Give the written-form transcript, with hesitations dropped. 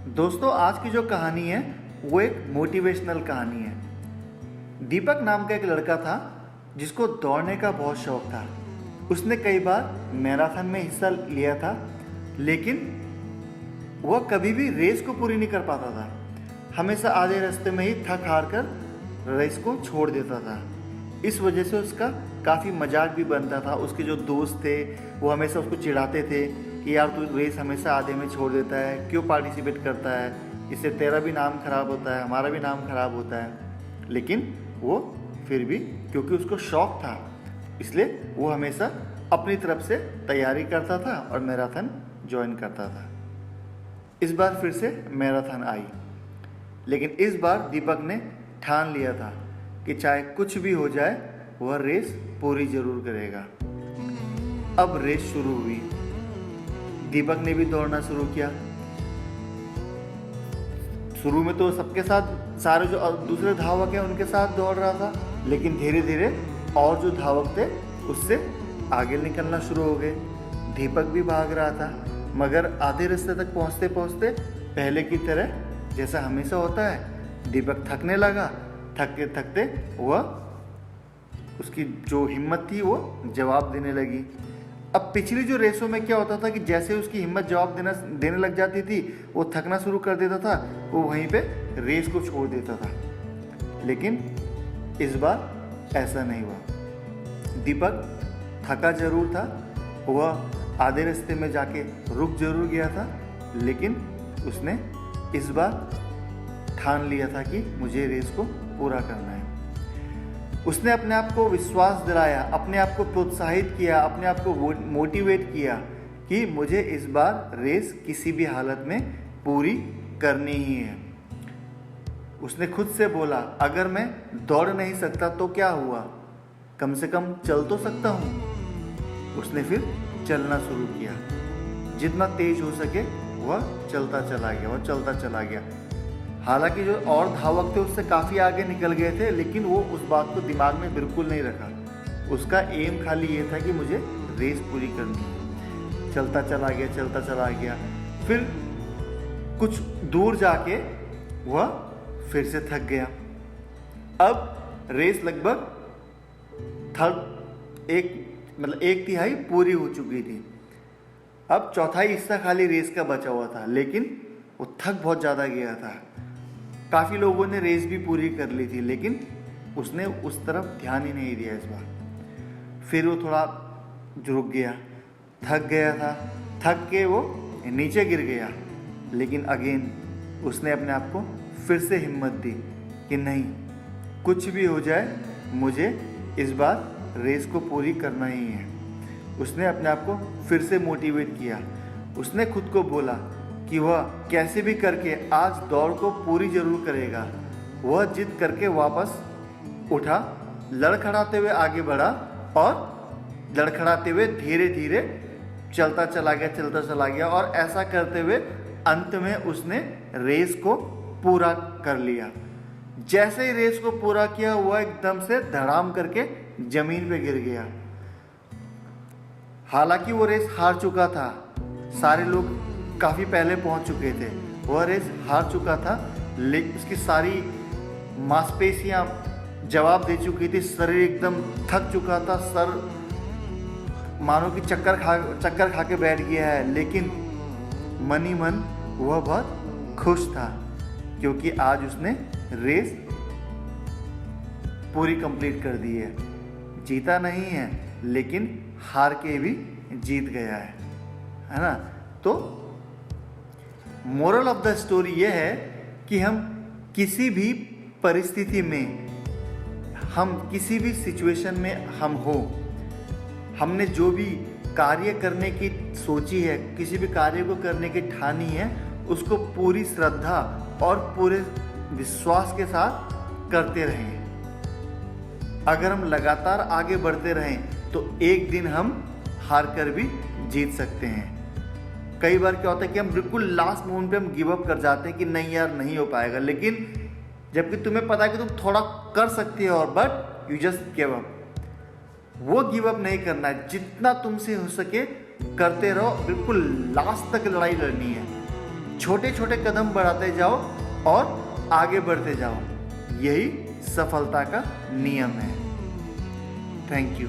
दोस्तों, आज की जो कहानी है वो एक मोटिवेशनल कहानी है। दीपक नाम का एक लड़का था जिसको दौड़ने का बहुत शौक था। उसने कई बार मैराथन में हिस्सा लिया था, लेकिन वह कभी भी रेस को पूरी नहीं कर पाता था। हमेशा आधे रास्ते में ही थक हार कर रेस को छोड़ देता था। इस वजह से उसका काफ़ी मजाक भी बनता था। उसके जो दोस्त थे वो हमेशा उसको चिढ़ाते थे कि यार तू रेस हमेशा आधे में छोड़ देता है, क्यों पार्टिसिपेट करता है, इससे तेरा भी नाम खराब होता है, हमारा भी नाम खराब होता है। लेकिन वो फिर भी, क्योंकि उसको शौक था, इसलिए वो हमेशा अपनी तरफ से तैयारी करता था और मैराथन ज्वाइन करता था। इस बार फिर से मैराथन आई, लेकिन इस बार दीपक ने ठान लिया था कि चाहे कुछ भी हो जाए वह रेस पूरी जरूर करेगा। अब रेस शुरू हुई। दीपक ने भी दौड़ना शुरू किया। शुरू में तो सबके साथ, सारे जो दूसरे धावक हैं उनके साथ दौड़ रहा था, लेकिन धीरे धीरे और जो धावक थे उससे आगे निकलना शुरू हो गए। दीपक भी भाग रहा था, मगर आधे रास्ते तक पहुंचते पहुंचते पहले की तरह जैसा हमेशा होता है, दीपक थकने लगा। थकते थकते वह, उसकी जो हिम्मत थी वो जवाब देने लगी। अब पिछली जो रेसों में क्या होता था कि जैसे उसकी हिम्मत जवाब देने लग जाती थी, वो थकना शुरू कर देता था, वो वहीं पे रेस को छोड़ देता था। लेकिन इस बार ऐसा नहीं हुआ। दीपक थका जरूर था, वह आधे रास्ते में जाके रुक जरूर गया था, लेकिन उसने इस बार ठान लिया था कि मुझे रेस को पूरा करना है। उसने अपने आप को विश्वास दिलाया, अपने आप को प्रोत्साहित किया, अपने आप को मोटिवेट किया कि मुझे इस बार रेस किसी भी हालत में पूरी करनी ही है। उसने खुद से बोला, अगर मैं दौड़ नहीं सकता तो क्या हुआ, कम से कम चल तो सकता हूँ। उसने फिर चलना शुरू किया। जितना तेज हो सके वह चलता चला गया। हालांकि जो और धावक थे उससे काफ़ी आगे निकल गए थे, लेकिन वो उस बात को दिमाग में बिल्कुल नहीं रखा। उसका एम खाली ये था कि मुझे रेस पूरी करनी है। चलता चला गया। फिर कुछ दूर जाके वह फिर से थक गया। अब रेस लगभग एक तिहाई पूरी हो चुकी थी। अब चौथाई हिस्सा खाली रेस का बचा हुआ था, लेकिन वो थक बहुत ज़्यादा गया था। काफ़ी लोगों ने रेस भी पूरी कर ली थी, लेकिन उसने उस तरफ ध्यान ही नहीं दिया इस बार। फिर वो थोड़ा रुक गया, थक गया था, थक के वो नीचे गिर गया। लेकिन अगेन उसने अपने आप को फिर से हिम्मत दी कि नहीं, कुछ भी हो जाए मुझे इस बार रेस को पूरी करना ही है। उसने अपने आप को फिर से मोटिवेट किया। उसने खुद को बोला कि वह कैसे भी करके आज दौड़ को पूरी जरूर करेगा। वह जिद करके वापस उठा, लड़खड़ाते हुए आगे बढ़ा और लड़खड़ाते हुए धीरे धीरे चलता चला गया और ऐसा करते हुए अंत में उसने रेस को पूरा कर लिया। जैसे ही रेस को पूरा किया, वह एकदम से धड़ाम करके जमीन पे गिर गया। हालांकि वो रेस हार चुका था, सारे लोग काफ़ी पहले पहुंच चुके थे, वह रेस हार चुका था, लेकिन उसकी सारी मांसपेशियां जवाब दे चुकी थी, शरीर एकदम थक चुका था, सर मानो कि चक्कर खा के बैठ गया है। लेकिन मन ही मन वह बहुत खुश था, क्योंकि आज उसने रेस पूरी कंप्लीट कर दी है। जीता नहीं है, लेकिन हार के भी जीत गया है ना। तो मोरल ऑफ द स्टोरी यह है कि हम किसी भी परिस्थिति में, हम किसी भी सिचुएशन में हम हो, हमने जो भी कार्य करने की सोची है, किसी भी कार्य को करने की ठानी है, उसको पूरी श्रद्धा और पूरे विश्वास के साथ करते रहें। अगर हम लगातार आगे बढ़ते रहें तो एक दिन हम हार कर भी जीत सकते हैं। कई बार क्या होता है कि हम बिल्कुल लास्ट मोमेंट पे हम गिव अप कर जाते हैं कि नहीं यार नहीं हो पाएगा, लेकिन जबकि तुम्हें पता है कि तुम थोड़ा कर सकते हो, but you just give up. वो गिव अप नहीं करना है, जितना तुमसे हो सके करते रहो, बिल्कुल लास्ट तक लड़ाई लड़नी है। छोटे छोटे कदम बढ़ाते जाओ और आगे बढ़ते जाओ। यही सफलता का नियम है। Thank you.